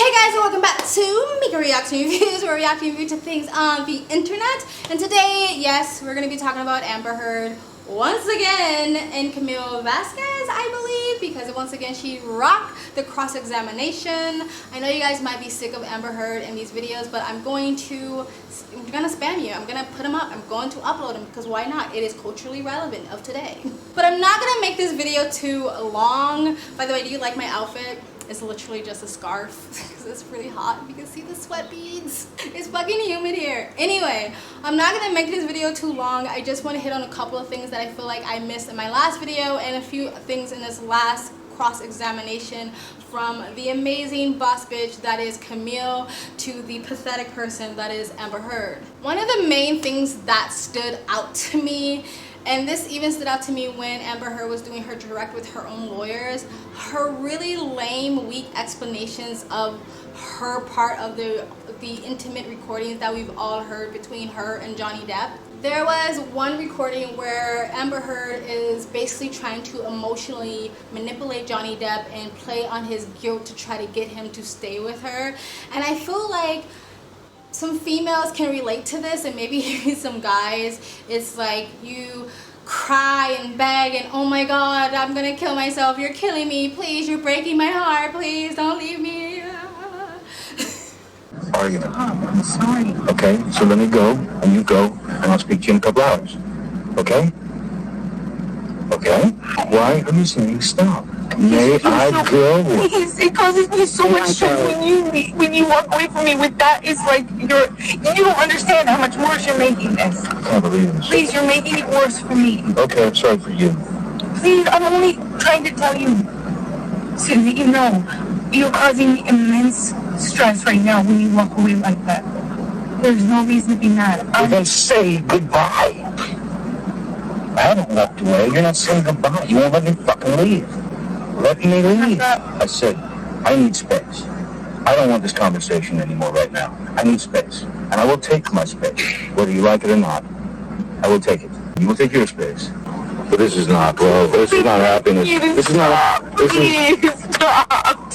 Hey guys, and welcome back to Mika Reaction Reviews, where we react review to things on the internet. And today, yes, we're going to be talking about Amber Heard once again and Camille Vasquez, I believe, because once again she rocked the cross-examination. I know you guys might be sick of Amber Heard in these videos, but I'm gonna spam you. I'm gonna put them up. I'm going to upload them because why not? It is culturally relevant of today. But I'm not gonna make this video too long. By the way, do you like my outfit? It's literally just a scarf because it's really hot. You can see the sweat beads. It's fucking humid here. Anyway, I'm not gonna make this video too long. I just want to hit on a couple of things that I feel like I missed in my last video and a few things in this last cross-examination from the amazing boss bitch that is Camille to the pathetic person that is Amber Heard. One of the main things that stood out to me, and this even stood out to me when Amber Heard was doing her direct with her own lawyers, her really lame, weak explanations of her part of the intimate recordings that we've all heard between her and Johnny Depp. There was one recording where Amber Heard is basically trying to emotionally manipulate Johnny Depp and play on his guilt to try to get him to stay with her. And I feel like some females can relate to this, and maybe some guys. It's like you cry and beg and, oh my god, I'm gonna kill myself, you're killing me, please, you're breaking my heart, please don't leave me. Argument. Oh, I'm sorry. Okay, so let me go, and you go, and I'll speak to you in a couple hours. Okay? Okay? Why are you saying stop? May I go? Please, it causes me so much stress when you walk away from me with that. It's like you don't understand how much worse you're making this. I can't believe this. Please, you're making it worse for me. Okay, I'm sorry for you. Please, I'm only trying to tell you so that you know you're causing me immense stress right now when you walk away like that. There's no reason to be mad. Well, then say goodbye. I haven't walked away. You're not saying goodbye. You won't let me fucking leave. Let me leave. I said, I need space. I don't want this conversation anymore right now. I need space. And I will take my space. Whether you like it or not, I will take it. You will take your space. But this is not, bro. This is not happiness. This is not... Please stop.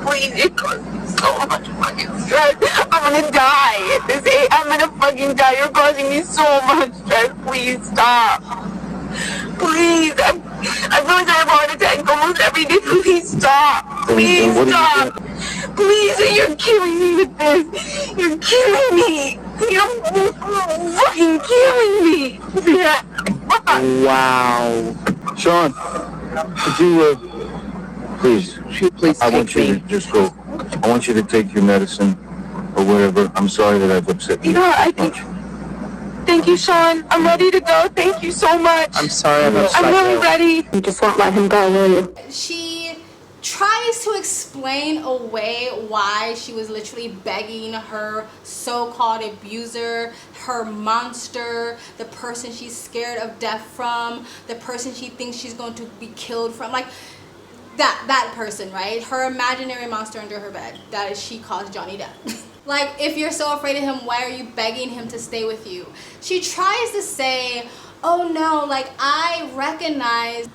Please, it causes me so much fucking stress. I'm gonna die. I'm gonna fucking die. You're causing me so much stress. Please stop. Please. I feel like I have a heart attack almost every day. Please stop. Please stop. Please, you're killing me with this. You're killing me. You're fucking killing me. Wow. Sean, could you, please, I want you to just go. I want you to take your medicine or whatever. I'm sorry that I've upset you. You know what, I think... Thank you, Sean. I'm ready to go. Thank you so much. I'm sorry I'm upset. I'm really ready. You just won't let him go, will you? She tries to explain away why she was literally begging her so-called abuser, her monster, the person she's scared of death from, the person she thinks she's going to be killed from, like that person, right? Her imaginary monster under her bed. That is, she caused Johnny Depp. Like, if you're so afraid of him, why are you begging him to stay with you? She tries to say, oh no, like I recognize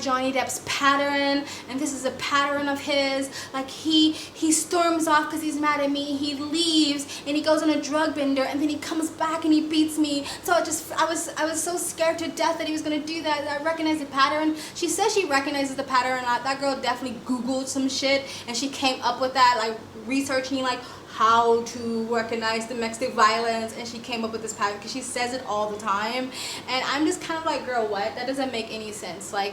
Johnny Depp's pattern, and this is a pattern of his. Like he storms off because he's mad at me, he leaves and he goes on a drug bender, and then he comes back and he beats me. So I was so scared to death that he was gonna do that. I recognize the pattern. She says she recognizes the pattern. That girl definitely Googled some shit and she came up with that, like researching like how to recognize domestic violence, and she came up with this pattern because she says it all the time. And I'm just kind of like, girl, what? That doesn't make any sense. Like,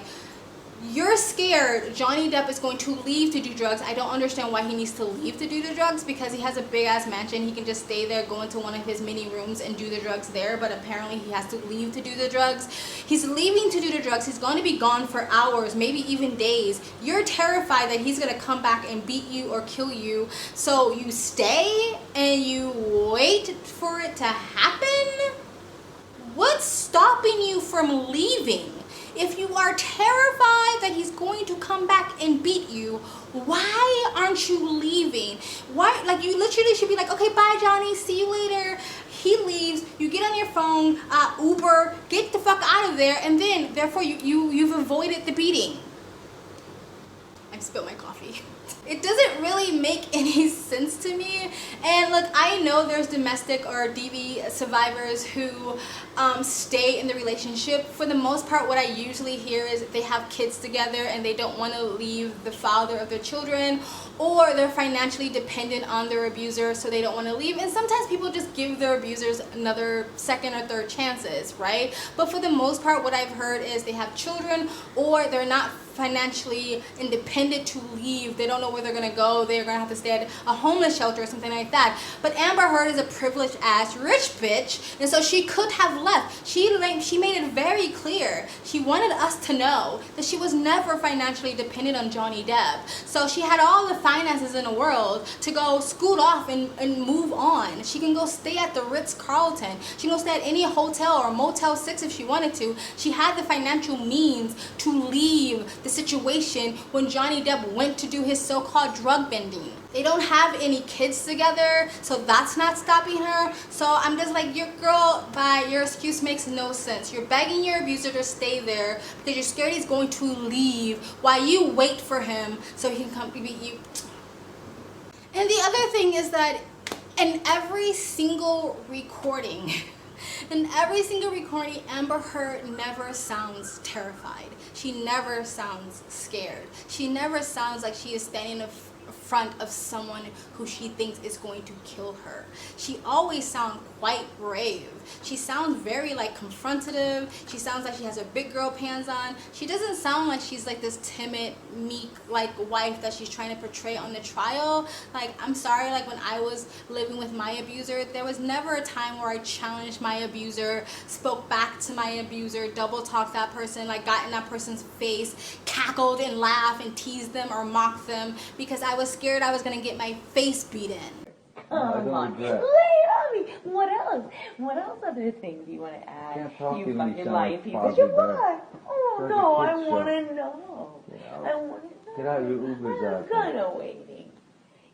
you're scared Johnny Depp is going to leave to do drugs. I don't understand why he needs to leave to do the drugs, because he has a big ass mansion. He can just stay there, go into one of his mini rooms and do the drugs there, but apparently he has to leave to do the drugs. He's leaving to do the drugs. He's going to be gone for hours, maybe even days. You're terrified that he's going to come back and beat you or kill you, so you stay and you wait for it to happen? What's stopping you from leaving? If you are terrified that he's going to come back and beat you, why aren't you leaving? Why, like, you literally should be like, okay, bye Johnny, see you later. He leaves, you get on your phone, Uber, get the fuck out of there, and then therefore you've avoided the beating. I spilled my coffee. It doesn't really make any sense to me. And look, I know there's domestic or DV survivors who stay in the relationship. For the most part, what I usually hear is they have kids together and they don't want to leave the father of their children, or they're financially dependent on their abuser, so they don't want to leave. And sometimes people just give their abusers another second or third chances, right? But for the most part, what I've heard is they have children, or they're not financially independent to leave. They don't know where they're gonna go. They're gonna have to stay at a homeless shelter or something like that. But Amber Heard is a privileged ass rich bitch, and so she could have left. She made it very clear. She wanted us to know that she was never financially dependent on Johnny Depp. So she had all the finances in the world to go scoot off and move on. She can go stay at the Ritz-Carlton. She can go stay at any hotel or Motel 6 if she wanted to. She had the financial means to leave the situation when Johnny Depp went to do his so-called drug bending. They don't have any kids together, so that's not stopping her. So I'm just like, your excuse makes no sense. You're begging your abuser to stay there because you're scared he's going to leave while you wait for him so he can come beat you. And the other thing is that in every single recording, Amber Heard never sounds terrified. She never sounds scared. She never sounds like she is standing in front of someone who she thinks is going to kill her. She always sounds quite brave. She sounds very like confrontative. She sounds like she has her big girl pants on. She doesn't sound like she's like this timid, meek like wife that she's trying to portray on the trial. Like, I'm sorry, like when I was living with my abuser, there was never a time where I challenged my abuser, spoke back to my abuser, double talked that person, like got in that person's face, cackled and laughed and teased them or mocked them because I was scared I was gonna get my face beat in. Come on, lay it on me. What else? What else other things do you want to add? Can't talk You to me, fucking sound lying like piece of Fozzie shit. Bear. What? Oh Start no, the I kid want show. to know. Get out. I want to know. Get out, your Uber's I'm out kind there. of waiting.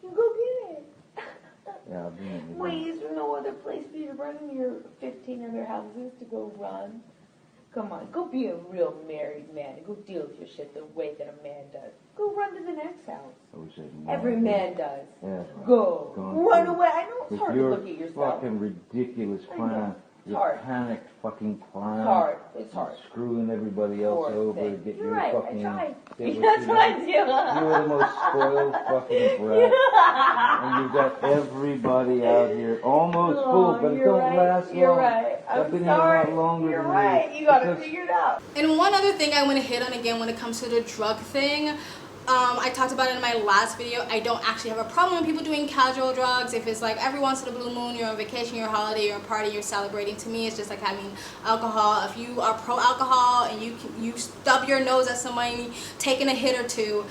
You go get it. Yeah, I'll be in the Wait, is there no other place for you to run in your 15 other houses to go run? Come on, go be a real married man. Go deal with your shit the way that a man does. Go run to the next house. I wish I'd Every known. man does. Yeah. Go. Going Run through. away. I know it's With hard to your look at yourself. fucking ridiculous I know. plan. It's Your hard. panicked fucking plan. It's hard. It's hard. Screwing everybody else Poor over to thing. get You're your right. fucking... I tried. get That's what I do. You were the most spoiled fucking brat. And you've got everybody out here almost full, but it you're don't right. last long. You're right. I've I'm been sorry. here a lot longer You're than right. you. You got it Because- figured out. And one other thing I want to hit on again when it comes to the drug thing, I talked about it in my last video. I don't actually have a problem with people doing casual drugs. If it's like every once in a blue moon, you're on vacation, you're on holiday, you're on party, you're celebrating. To me, it's just like having alcohol. If you are pro-alcohol and you stub your nose at somebody taking a hit or two,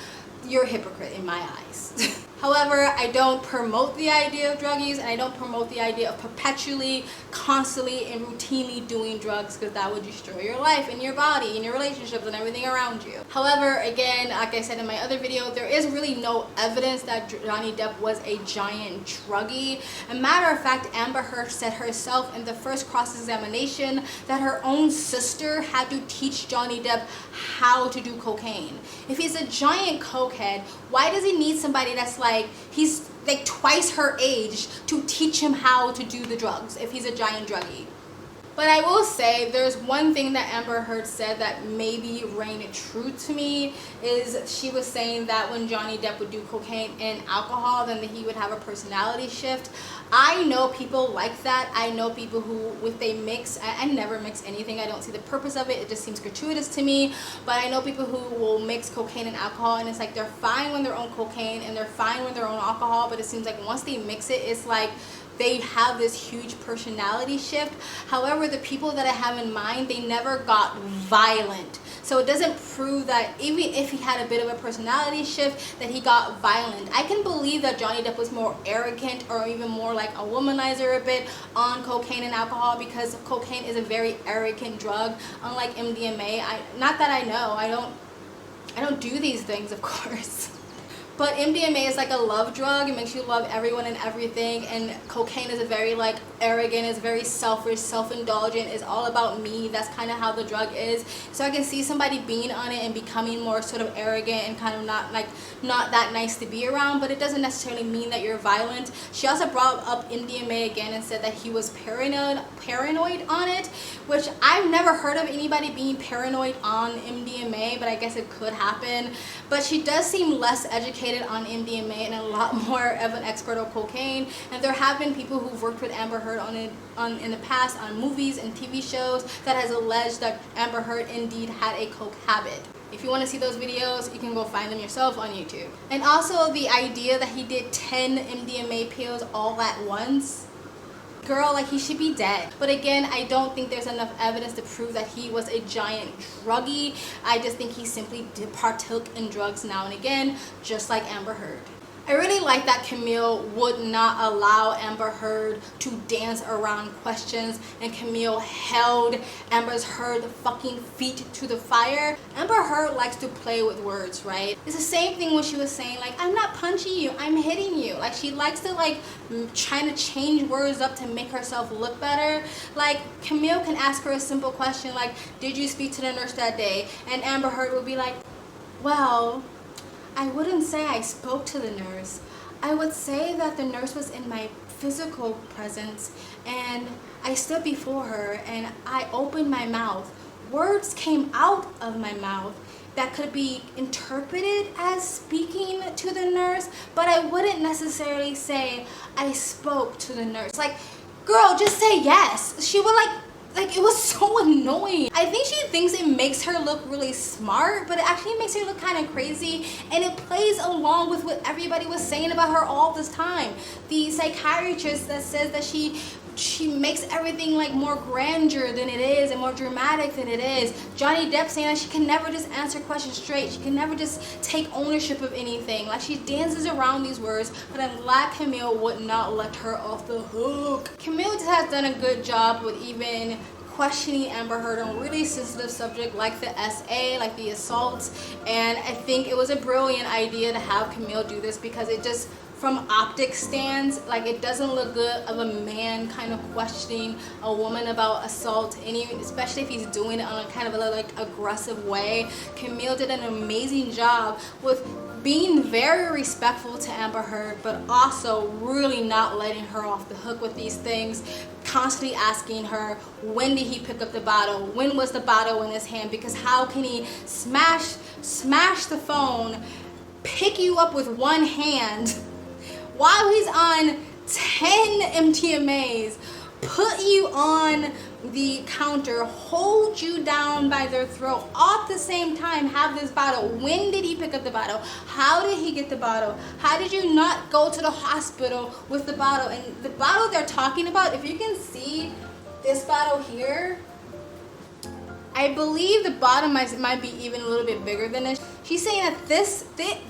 you're a hypocrite in my eyes. However, I don't promote the idea of drug use, and I don't promote the idea of perpetually, constantly, and routinely doing drugs, because that would destroy your life and your body and your relationships and everything around you. However, again, like I said in my other video, there is really no evidence that Johnny Depp was a giant druggie. As a matter of fact, Amber Heard said herself in the first cross-examination that her own sister had to teach Johnny Depp how to do cocaine. If he's a giant cokehead, why does he need somebody that's like, he's like twice her age to teach him how to do the drugs if he's a giant druggie? But I will say there's one thing that Amber Heard said that maybe rang true to me, is she was saying that when Johnny Depp would do cocaine and alcohol, then he would have a personality shift. I know people like that. I know people who, if they mix, I never mix anything. I don't see the purpose of it. It just seems gratuitous to me. But I know people who will mix cocaine and alcohol, and it's like they're fine when they're on cocaine and they're fine when they're on alcohol, but it seems like once they mix it, it's like they have this huge personality shift. However, the people that I have in mind, they never got violent. So it doesn't prove that even if he had a bit of a personality shift, that he got violent. I can believe that Johnny Depp was more arrogant or even more like a womanizer a bit on cocaine and alcohol, because cocaine is a very arrogant drug, unlike MDMA. Not that I know. I don't do these things, of course. But MDMA is like a love drug. It makes you love everyone and everything. And cocaine is a very like arrogant, it's very selfish, self-indulgent. It's all about me. That's kind of how the drug is. So I can see somebody being on it and becoming more sort of arrogant and kind of not that nice to be around. But it doesn't necessarily mean that you're violent. She also brought up MDMA again and said that he was paranoid on it, which I've never heard of anybody being paranoid on MDMA, but I guess it could happen. But she does seem less educated on MDMA and a lot more of an expert on cocaine. And there have been people who've worked with Amber Heard on it in the past on movies and TV shows that has alleged that Amber Heard indeed had a coke habit. If you want to see those videos, you can go find them yourself on YouTube. And also the idea that he did 10 MDMA pills all at once. Girl, like, he should be dead. But again, I don't think there's enough evidence to prove that he was a giant druggie. I just think he simply partook in drugs now and again, just like Amber Heard. I really like that Camille would not allow Amber Heard to dance around questions, and Camille held Amber Heard's fucking feet to the fire. Amber Heard likes to play with words, right? It's the same thing when she was saying like, I'm not punching you, I'm hitting you. Like, she likes to like trying to change words up to make herself look better. Like, Camille can ask her a simple question like, did you speak to the nurse that day? And Amber Heard will be like, well, I wouldn't say I spoke to the nurse. I would say that the nurse was in my physical presence and I stood before her and I opened my mouth. Words came out of my mouth that could be interpreted as speaking to the nurse, but I wouldn't necessarily say I spoke to the nurse. Like, girl, just say yes. She would like, it was so annoying. I think she thinks it makes her look really smart, but it actually makes her look kind of crazy, and it plays along with what everybody was saying about her all this time. The psychiatrist that says that she makes everything like more grandeur than it is and more dramatic than it is. Johnny Depp saying that she can never just answer questions straight. She can never just take ownership of anything. Like, she dances around these words, but I'm glad Camille would not let her off the hook. Camille just has done a good job with even questioning Amber Heard on really sensitive subject like the SA, like the assaults, and I think it was a brilliant idea to have Camille do this because it just, from optic stands, like, it doesn't look good of a man kind of questioning a woman about assault, especially if he's doing it on a kind of a like aggressive way. Camille did an amazing job with being very respectful to Amber Heard, but also really not letting her off the hook with these things, constantly asking her, when did he pick up the bottle? When was the bottle in his hand? Because how can he smash the phone, pick you up with one hand, while he's on 10 MDMAs, put you on the counter, hold you down by their throat, all at the same time have this bottle? When did he pick up the bottle? How did he get the bottle? How did you not go to the hospital with the bottle? And the bottle they're talking about, if you can see this bottle here, I believe the bottom might be even a little bit bigger than this. She's saying that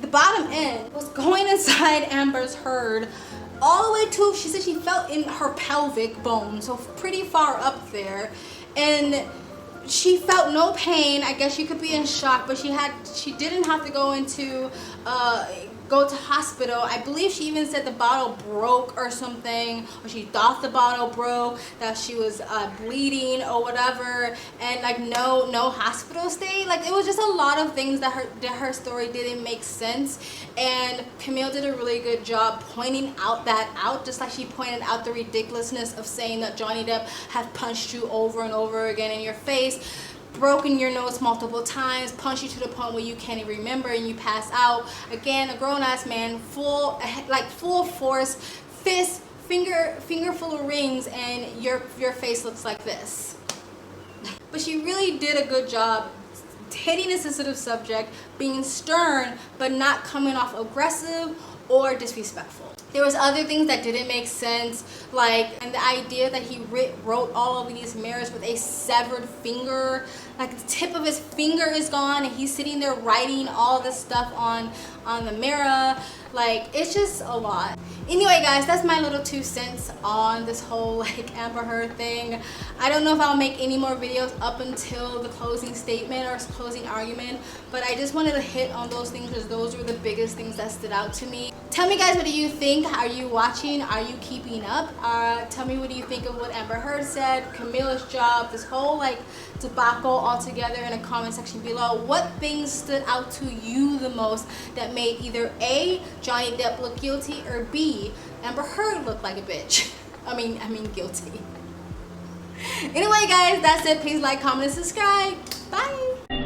the bottom end was going inside Amber Heard all the way to, she said she felt in her pelvic bone, so pretty far up there. And she felt no pain. I guess she could be in shock, but she didn't have to go to hospital. I believe she even said the bottle broke or something, or she thought the bottle broke, that she was bleeding or whatever, and like no hospital stay. Like, it was just a lot of things that her story didn't make sense, and Camille did a really good job pointing out, just like she pointed out the ridiculousness of saying that Johnny Depp had punched you over and over again in your face, broken your nose multiple times, punched you to the point where you can't even remember and you pass out. Again, a grown-ass man, full force, fist, finger full of rings, and your face looks like this. But she really did a good job hitting a sensitive subject, being stern, but not coming off aggressive or disrespectful. There was other things that didn't make sense, like, and the idea that he wrote all of these mirrors with a severed finger, like the tip of his finger is gone and he's sitting there writing all this stuff on the mirror. Like, it's just a lot. Anyway, guys, that's my little 2 cents on this whole like Amber Heard thing. I don't know if I'll make any more videos up until the closing statement or closing argument, but I just wanted to hit on those things because those were the biggest things that stood out to me. Tell me, guys, what do you think? Are you watching? Are you keeping up? Tell me what do you think of what Amber Heard said, Camilla's job, this whole like debacle altogether in a comment section below. What things stood out to you the most that made either A, Johnny Depp look guilty, or B, Amber Heard look like a bitch? I mean guilty. Anyway, guys, that's it. Please like, comment, and subscribe. Bye.